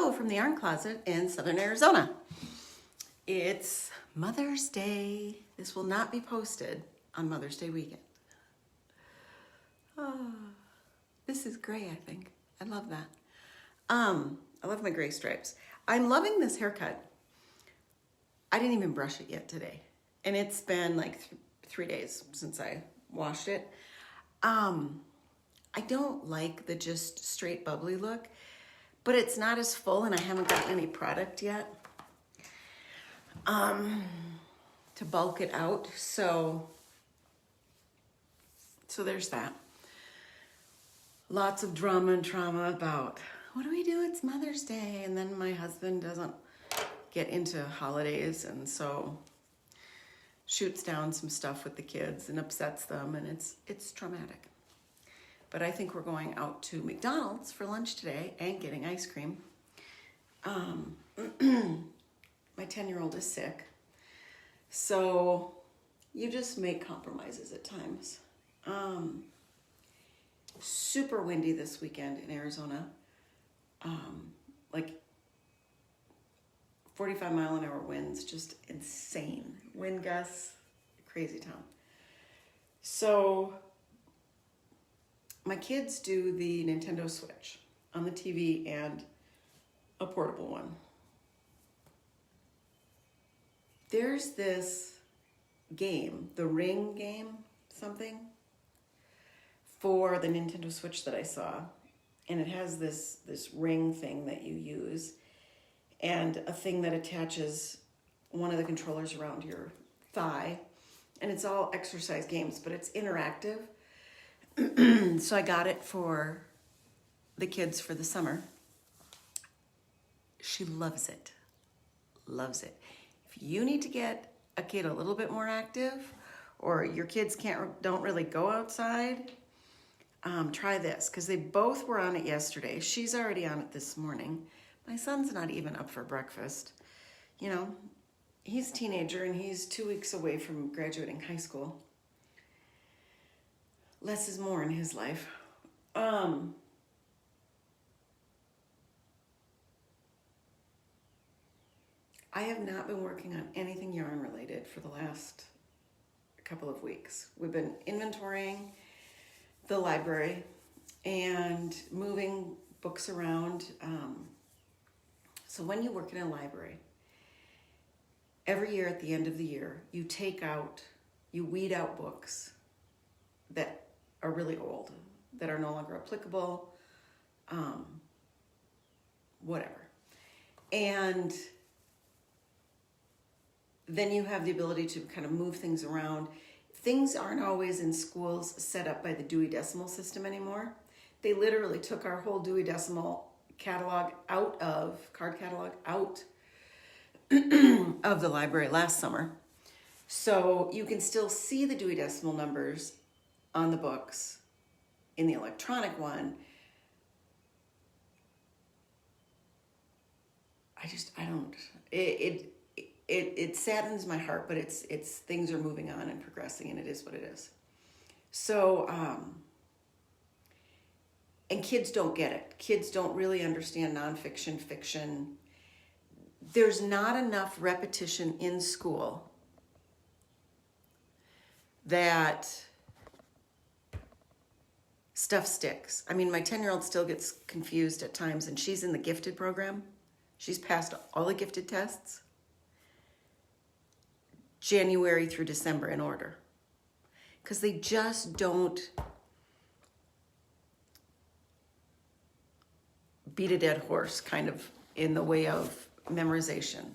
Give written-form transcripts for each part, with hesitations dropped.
Hello from the Yarn Closet in Southern Arizona. It's Mother's Day. This will not be posted on Mother's Day weekend. Oh, this is gray, I think. I love that. I love my gray stripes. I'm loving this haircut. I didn't even brush it yet today. And it's been like 3 days since I washed it. I don't like the just straight bubbly look, but it's not as full and I haven't gotten any product yet to bulk it out. So there's that. Lots of drama and trauma about what do we do? It's Mother's Day. And then my husband doesn't get into holidays and so shoots down some stuff with the kids and upsets them, and it's traumatic. But I think we're going out to McDonald's for lunch today and getting ice cream. My 10-year-old is sick, so you just make compromises at times. Super windy this weekend in Arizona. Like 45-mile-an-hour winds, just insane. Wind gusts, crazy town. So my kids do the Nintendo Switch on the TV and a portable one. There's this game, the Ring game, something, for the Nintendo Switch that I saw. And it has this ring thing that you use and a thing that attaches one of the controllers around your thigh. And it's all exercise games, but it's interactive. So I got it for the kids for the summer. She loves it. Loves it. If you need to get a kid a little bit more active, or your kids don't really go outside, try this, because they both were on it yesterday. She's already on it this morning. My son's not even up for breakfast. You know, he's a teenager and he's 2 weeks away from graduating high school. Less is more in his life. I have not been working on anything yarn related for the last couple of weeks. We've been inventorying the library and moving books around. So when you work in a library, every year at the end of the year, you weed out books that are really old, that are no longer applicable, whatever. And then you have the ability to kind of move things around. Things aren't always in schools set up by the Dewey Decimal System anymore. They literally took our whole Dewey Decimal catalog card catalog out of the library last summer. So you can still see the Dewey Decimal numbers on the books in the electronic one. It saddens my heart, but it's things are moving on and progressing, and it is what it is. So, and kids don't get it. Kids don't really understand nonfiction, fiction. There's not enough repetition in school that stuff sticks. I mean, my 10-year-old still gets confused at times, and she's in the gifted program. She's passed all the gifted tests, January through December in order, because they just don't beat a dead horse kind of in the way of memorization.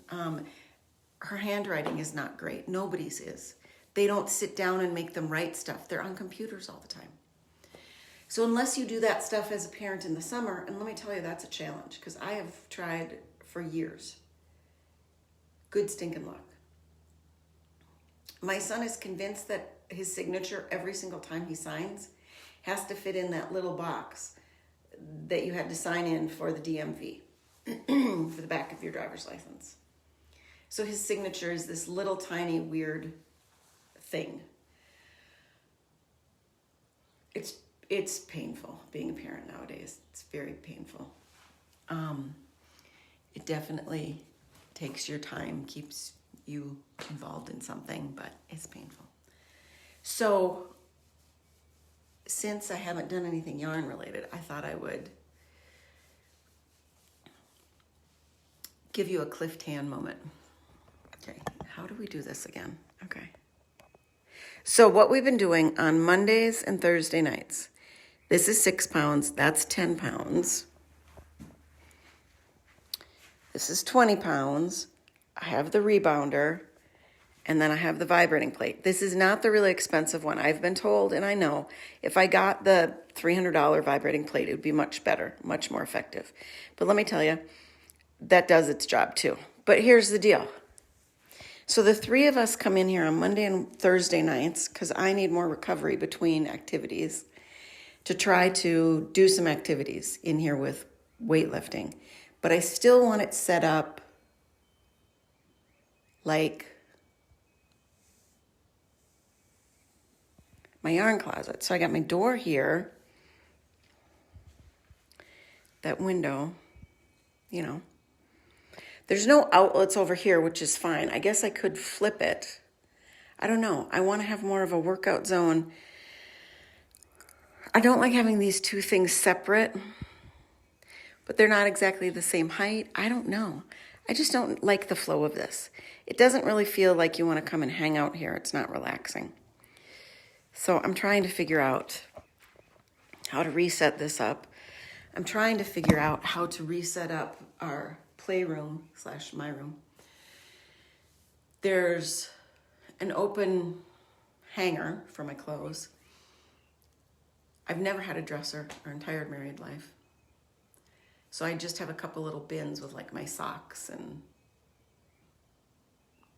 Her handwriting is not great. Nobody's is. They don't sit down and make them write stuff. They're on computers all the time. So unless you do that stuff as a parent in the summer, and let me tell you, that's a challenge, because I have tried for years. Good stinking luck. My son is convinced that his signature every single time he signs has to fit in that little box that you had to sign in for the DMV, for the back of your driver's license. So his signature is this little tiny weird thing. It's painful being a parent nowadays. It's very painful. it definitely takes your time, keeps you involved in something, but it's painful. So since I haven't done anything yarn related, I thought I would give you a Cliff Tan moment. Okay, how do we do this again? Okay. So what we've been doing on Mondays and Thursday nights, this is 6 pounds, that's 10 pounds. This is 20 pounds. I have the rebounder, and then I have the vibrating plate. This is not the really expensive one. I've been told, and I know, if I got the $300 vibrating plate, it would be much better, much more effective. But let me tell you, that does its job too. But here's the deal. So the three of us come in here on Monday and Thursday nights, because I need more recovery between activities, to try to do some activities in here with weightlifting. But I still want it set up like my yarn closet. So I got my door here, that window, you know. There's no outlets over here, which is fine. I guess I could flip it. I don't know. I want to have more of a workout zone. I don't like having these two things separate, but they're not exactly the same height. I don't know. I just don't like the flow of this. It doesn't really feel like you want to come and hang out here. It's not relaxing. So I'm trying to figure out how to reset this up. I'm trying to figure out how to reset up our playroom / my room. There's an open hanger for my clothes. I've never had a dresser our entire married life. So I just have a couple little bins with like my socks and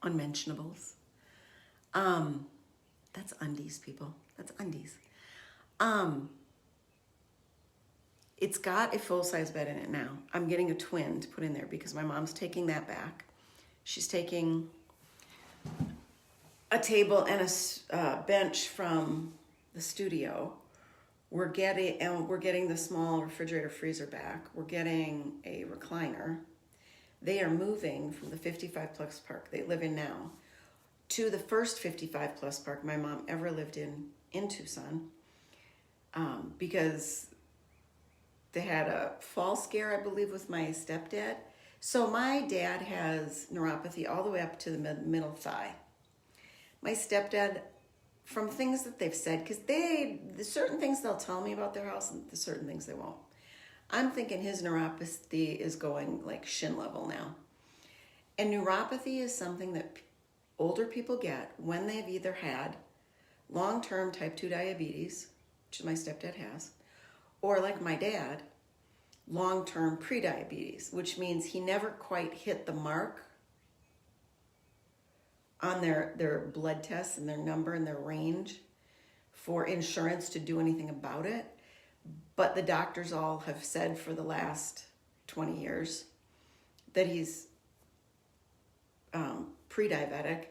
unmentionables. That's undies, people. That's undies. It's got a full-size bed in it now. I'm getting a twin to put in there because my mom's taking that back. She's taking a table and a bench from the studio. We're getting the small refrigerator freezer back. We're getting a recliner. They are moving from the 55 plus park they live in now to the first 55 plus park my mom ever lived in Tucson, because they had a fall scare, I believe, with my stepdad. So my dad has neuropathy all the way up to the middle thigh. My stepdad, from things that they've said, because there's certain things they'll tell me about their house and the certain things they won't. I'm thinking his neuropathy is going like shin level now. And neuropathy is something that older people get when they've either had long-term type 2 diabetes, which my stepdad has, or like my dad, long-term pre-diabetes, which means he never quite hit the mark on their blood tests and their number and their range for insurance to do anything about it. But the doctors all have said for the last 20 years that he's pre-diabetic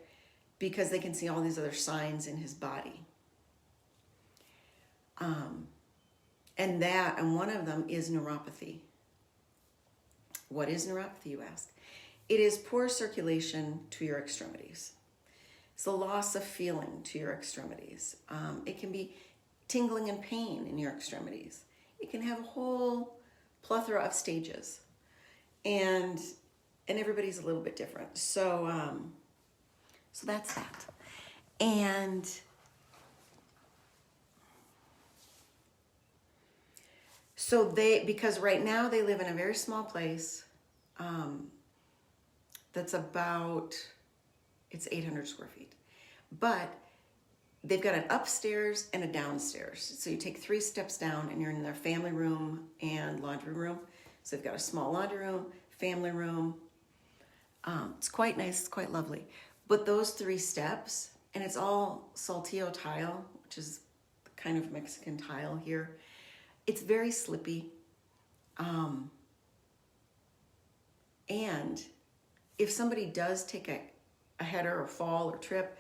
because they can see all these other signs in his body. And one of them is neuropathy. What is neuropathy, you ask? It is poor circulation to your extremities. It's the loss of feeling to your extremities. It can be tingling and pain in your extremities. It can have a whole plethora of stages. And everybody's a little bit different. So that's that. And so because right now they live in a very small place, that's it's 800 square feet. But they've got an upstairs and a downstairs. So you take 3 steps down and you're in their family room and laundry room. So they've got a small laundry room, family room. It's quite nice, it's quite lovely. But those 3 steps, and it's all saltillo tile, which is the kind of Mexican tile here. It's very slippy. And if somebody does take a header or fall or trip,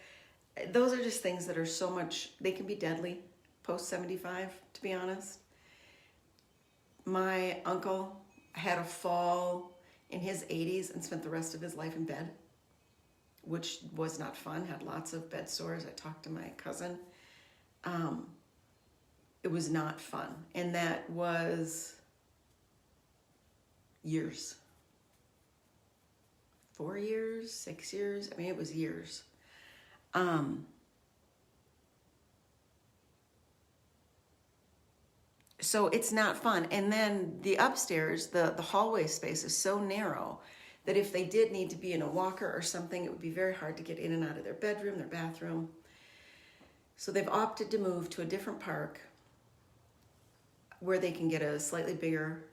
those are just things that are so much, they can be deadly post 75, to be honest. My uncle had a fall in his 80s and spent the rest of his life in bed, which was not fun, had lots of bed sores. I talked to my cousin. It was not fun. And that was years. 4 years, 6 years. I mean, it was years. So it's not fun. And then the upstairs, the hallway space is so narrow that if they did need to be in a walker or something, it would be very hard to get in and out of their bedroom, their bathroom. So they've opted to move to a different park where they can get a slightly bigger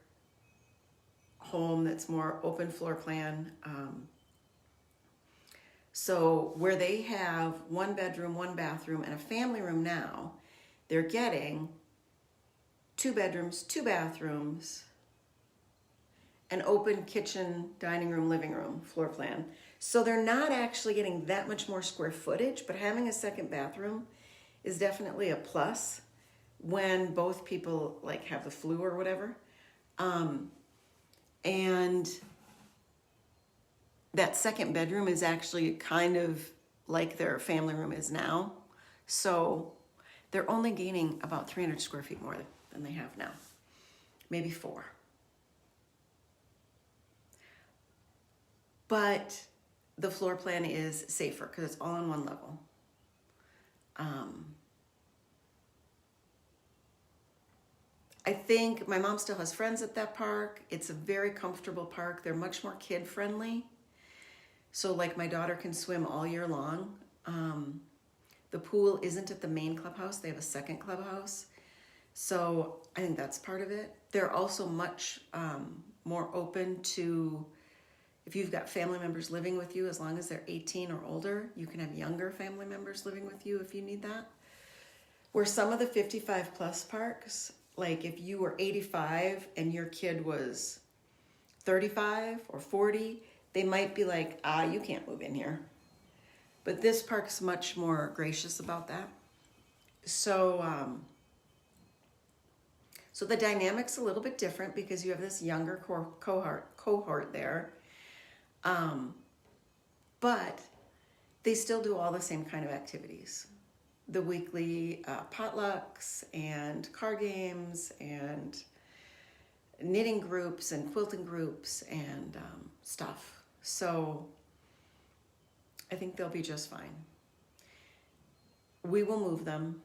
home that's more open floor plan. So where they have 1 bedroom, 1 bathroom, and a family room now, they're getting 2 bedrooms, 2 bathrooms, an open kitchen, dining room, living room, floor plan. So they're not actually getting that much more square footage, but having a second bathroom is definitely a plus when both people like have the flu or whatever. And that second bedroom is actually kind of like their family room is now. So they're only gaining about 300 square feet more than they have now. Maybe 4. But the floor plan is safer because it's all on one level. I think my mom still has friends at that park. It's a very comfortable park. They're much more kid friendly. So like my daughter can swim all year long. The pool isn't at the main clubhouse. They have a second clubhouse. So I think that's part of it. They're also much more open to, if you've got family members living with you, as long as they're 18 or older, you can have younger family members living with you if you need that. Where some of the 55 plus parks, like if you were 85 and your kid was 35 or 40, they might be like, you can't move in here. But this park's much more gracious about that. So the dynamic's a little bit different because you have this younger cohort there. But they still do all the same kind of activities. The weekly potlucks and card games and knitting groups and quilting groups and stuff. So I think they'll be just fine. We will move them.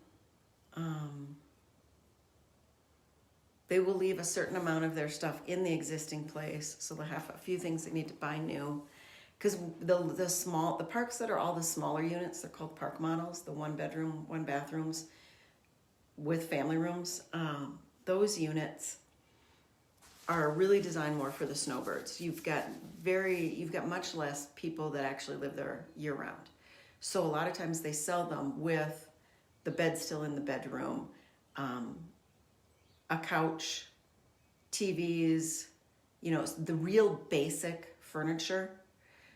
They will leave a certain amount of their stuff in the existing place, so they'll have a few things they need to buy new. Because the parks that are all the smaller units, they're called park models, the 1 bedroom, 1 bathrooms with family rooms. Those units are really designed more for the snowbirds. You've got much less people that actually live there year round. So a lot of times they sell them with the bed still in the bedroom, a couch, TVs, the real basic furniture,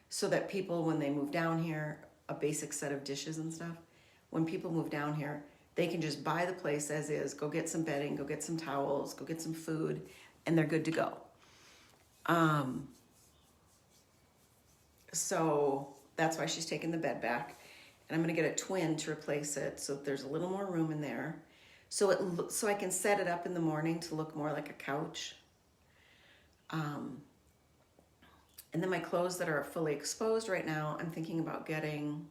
so that people, when they move down here, a basic set of dishes and stuff, when people move down here, they can just buy the place as is, go get some bedding, go get some towels, go get some food, and they're good to go. So that's why she's taking the bed back. And I'm gonna get a twin to replace it so that there's a little more room in there. So I can set it up in the morning to look more like a couch. And then my clothes that are fully exposed right now, I'm thinking about getting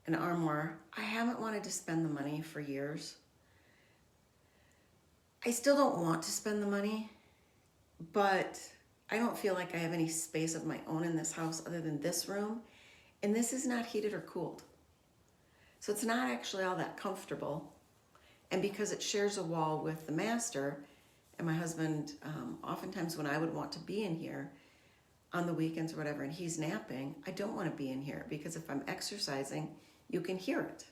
an armoire. I haven't wanted to spend the money for years. I still don't want to spend the money, but I don't feel like I have any space of my own in this house other than this room. And this is not heated or cooled. So it's not actually all that comfortable. And because it shares a wall with the master, and my husband, oftentimes when I would want to be in here on the weekends or whatever, and he's napping, I don't want to be in here because if I'm exercising, you can hear it.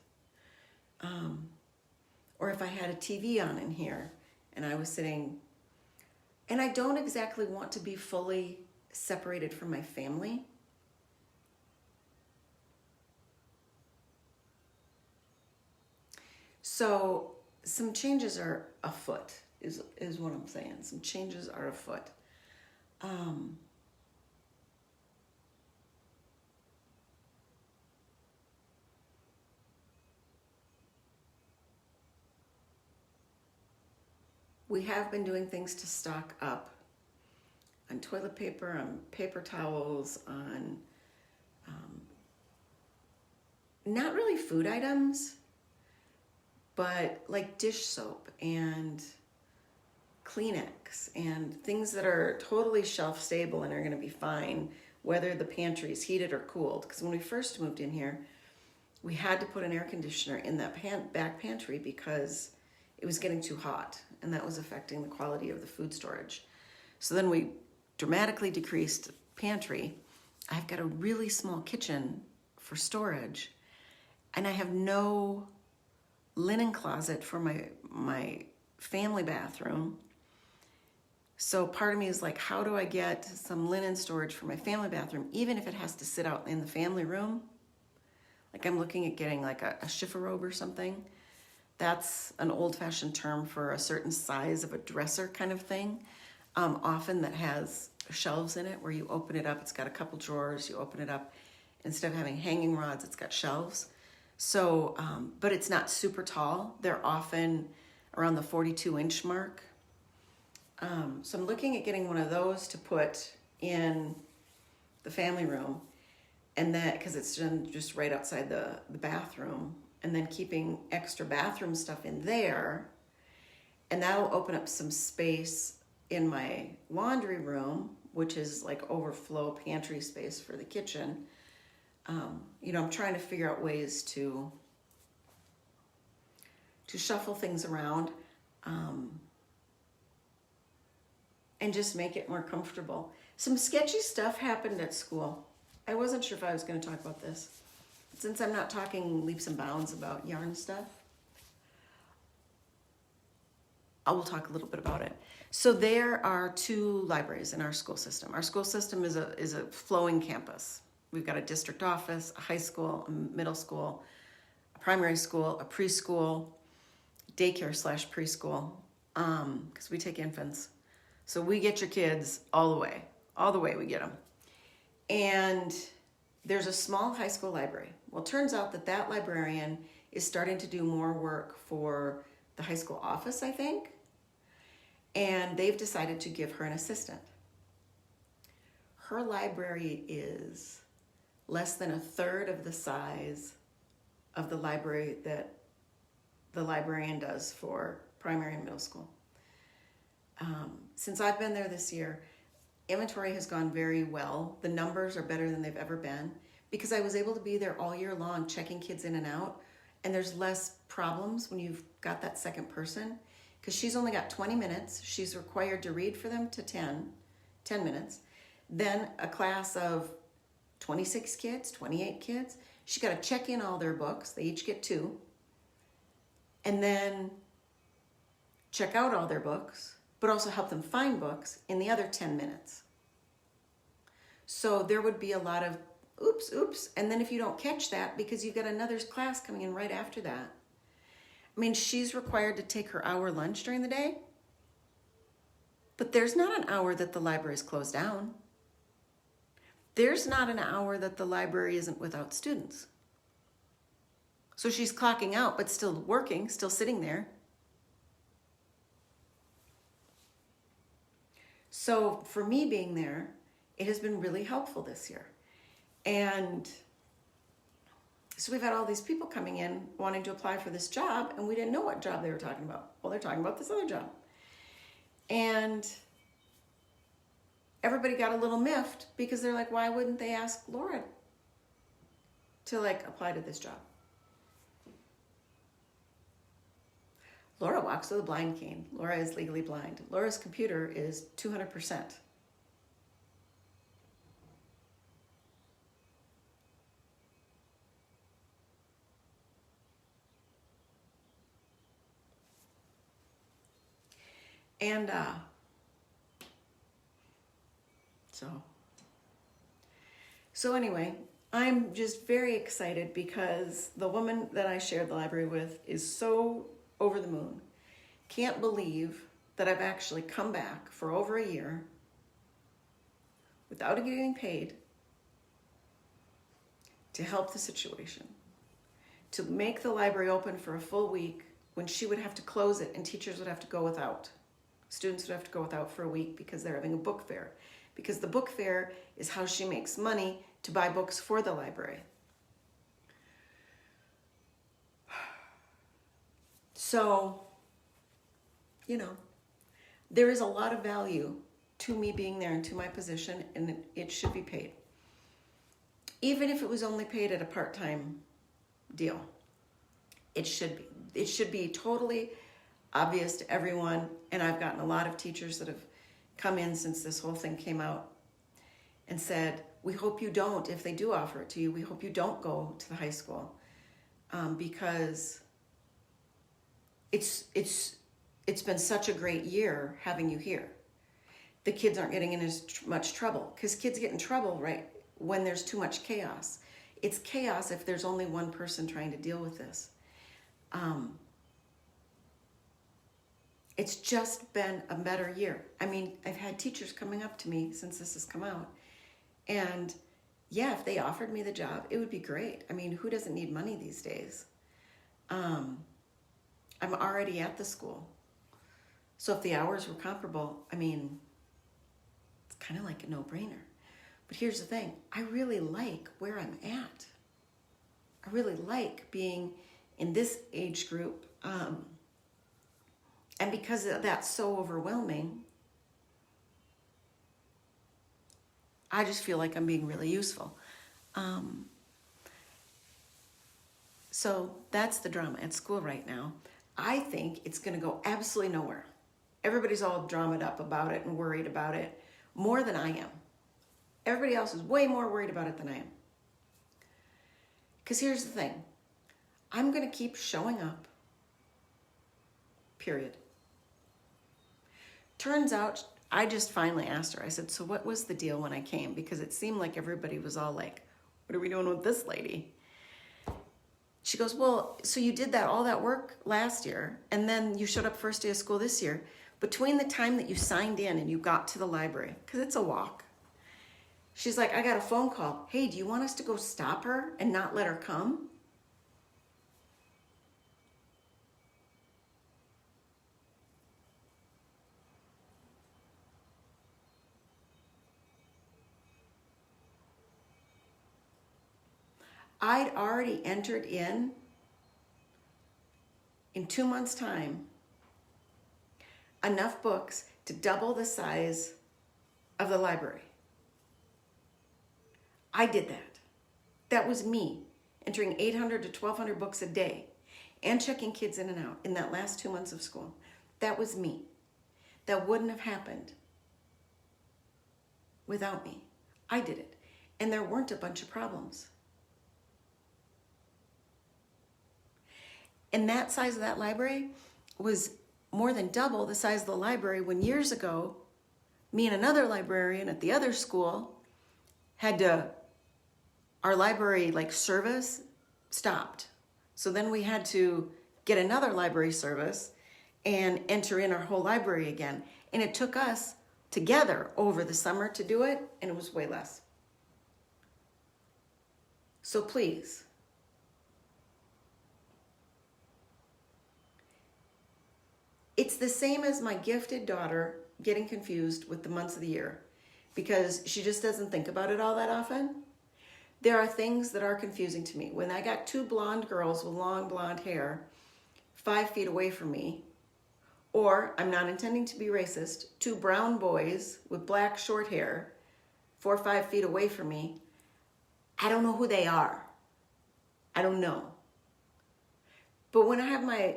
Or if I had a TV on in here and I was sitting, and I don't exactly want to be fully separated from my family. So some changes are afoot, is what I'm saying. Some changes are afoot. we have been doing things to stock up on toilet paper, on paper towels, on not really food items, but like dish soap and Kleenex and things that are totally shelf stable and are going to be fine whether the pantry is heated or cooled. Because when we first moved in here, we had to put an air conditioner in that back pantry because it was getting too hot, and that was affecting the quality of the food storage. So then we dramatically decreased pantry. I've got a really small kitchen for storage, and I have no linen closet for my family bathroom. So part of me is like, how do I get some linen storage for my family bathroom, even if it has to sit out in the family room? Like I'm looking at getting like a chifforobe or something. That's an old-fashioned term for a certain size of a dresser kind of thing, often that has shelves in it where you open it up. It's got a couple drawers. You open it up. Instead of having hanging rods, it's got shelves. So, but it's not super tall. They're often around the 42-inch mark. So I'm looking at getting one of those to put in the family room, and that because it's just right outside the bathroom, and then keeping extra bathroom stuff in there, and that'll open up some space in my laundry room, which is like overflow pantry space for the kitchen. I'm trying to figure out ways to shuffle things around and just make it more comfortable. Some sketchy stuff happened at school. I wasn't sure if I was going to talk about this. Since I'm not talking leaps and bounds about yarn stuff, I will talk a little bit about it. So there are 2 libraries in our school system. Our school system is a flowing campus. We've got a district office, a high school, a middle school, a primary school, a preschool, daycare / preschool, because we take infants. So we get your kids all the way we get them. And there's a small high school library. Well, it turns out that librarian is starting to do more work for the high school office, I think. And they've decided to give her an assistant. Her library is less than a third of the size of the library that the librarian does for primary and middle school. Since I've been there this year, inventory has gone very well. The numbers are better than they've ever been because I was able to be there all year long checking kids in and out, and there's less problems when you've got that second person because she's only got 20 minutes. She's required to read for them to 10 minutes. Then a class of 26 kids, 28 kids, she's got to check in all their books. They each get 2. And then check out all their books, but also help them find books in the other 10 minutes. So there would be a lot of oops, and then if you don't catch that because you've got another class coming in right after that. I mean, she's required to take her hour lunch during the day, but there's not an hour that the library is closed down. There's not an hour that the library isn't without students. So she's clocking out, but still working, still sitting there. So for me being there, it has been really helpful this year. And so we've had all these people coming in wanting to apply for this job, and we didn't know what job they were talking about. Well, they're talking about this other job. And everybody got a little miffed because they're like, why wouldn't they ask Laura to apply to this job? Laura walks with a blind cane. Laura is legally blind. Laura's computer is 200%. And so anyway, I'm just very excited because the woman that I shared the library with is so over the moon. Can't believe that I've actually come back for over a year without getting paid to help the situation, to make the library open for a full week when she would have to close it and teachers would have to go without. Students would have to go without for a week because they're having a book fair. Because the book fair is how she makes money to buy books for the library. So, there is a lot of value to me being there and to my position, and it should be paid. Even if it was only paid at a part-time deal, it should be. It should be totally obvious to everyone, and I've gotten a lot of teachers that have come in since this whole thing came out and said, we hope you don't, if they do offer it to you, we hope you don't go to the high school, because it's been such a great year having you here. The kids aren't getting in as much trouble, because kids get in trouble right when there's too much chaos. It's chaos if there's only one person trying to deal with this. It's just been a better year. I mean, I've had teachers coming up to me since this has come out, and yeah, if they offered me the job, it would be great. I mean, who doesn't need money these days? I'm already at the school. So if the hours were comparable, I mean, it's kind of like a no-brainer. But here's the thing. I really like where I'm at. I really like being in this age group. And because that's so overwhelming, I just feel like I'm being really useful. So that's the drama at school right now. I think it's going to go absolutely nowhere. Everybody's all dramaed up about it and worried about it more than I am. Everybody else is way more worried about it than I am. Because here's the thing. I'm going to keep showing up. Period. Turns out, I just finally asked her. I said, so what was the deal when I came? Because it seemed like everybody was all like, what are we doing with this lady? She goes, well, so you did all that work last year, and then you showed up first day of school this year. Between the time that you signed in and you got to the library, because it's a walk, she's like, I got a phone call. Hey, do you want us to go stop her and not let her come? I'd already entered in 2 months' time, enough books to double the size of the library. I did that. That was me, entering 800 to 1,200 books a day and checking kids in and out in that last 2 months of school. That was me. That wouldn't have happened without me. I did it. And there weren't a bunch of problems. And that size of that library was more than double the size of the library when years ago, me and another librarian at the other school our library service stopped. So then we had to get another library service and enter in our whole library again. And it took us together over the summer to do it, and it was way less. So please, it's the same as my gifted daughter getting confused with the months of the year because she just doesn't think about it all that often. There are things that are confusing to me. When I got 2 blonde girls with long blonde hair 5 feet away from me, or, I'm not intending to be racist, 2 brown boys with black short hair 4 or 5 feet away from me, I don't know who they are. I don't know. But when I have my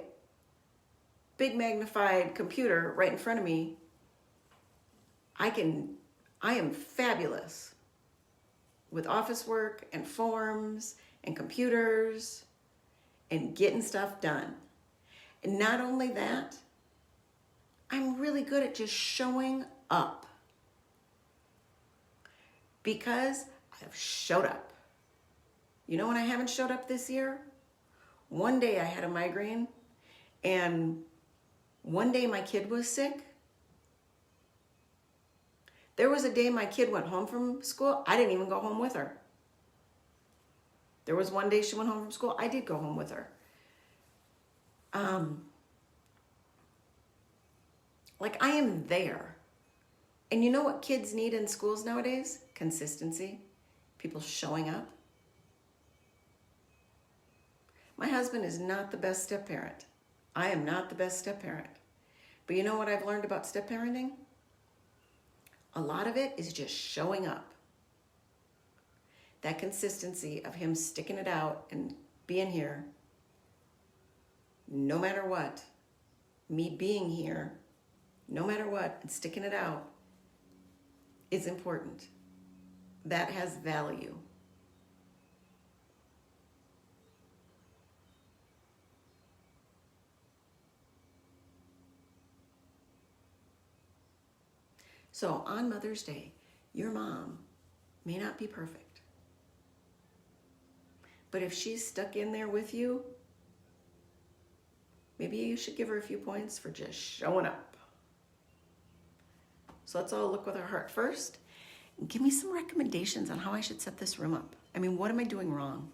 big magnified computer right in front of me, I am fabulous with office work and forms and computers and getting stuff done. And not only that, I'm really good at just showing up because I've showed up. You know when I haven't showed up this year? One day I had a migraine, and one day my kid was sick. There was a day my kid went home from school. I didn't even go home with her. There was one day she went home from school. I did go home with her. Like, I am there. And you know what kids need in schools nowadays? Consistency. People showing up. My husband is not the best step-parent. I am not the best step-parent. But you know what I've learned about step-parenting? A lot of it is just showing up. That consistency of him sticking it out and being here, no matter what. Me being here, no matter what, and sticking it out is important. That has value. So on Mother's Day, your mom may not be perfect. But if she's stuck in there with you, maybe you should give her a few points for just showing up. So let's all look with our heart first and give me some recommendations on how I should set this room up. I mean, what am I doing wrong?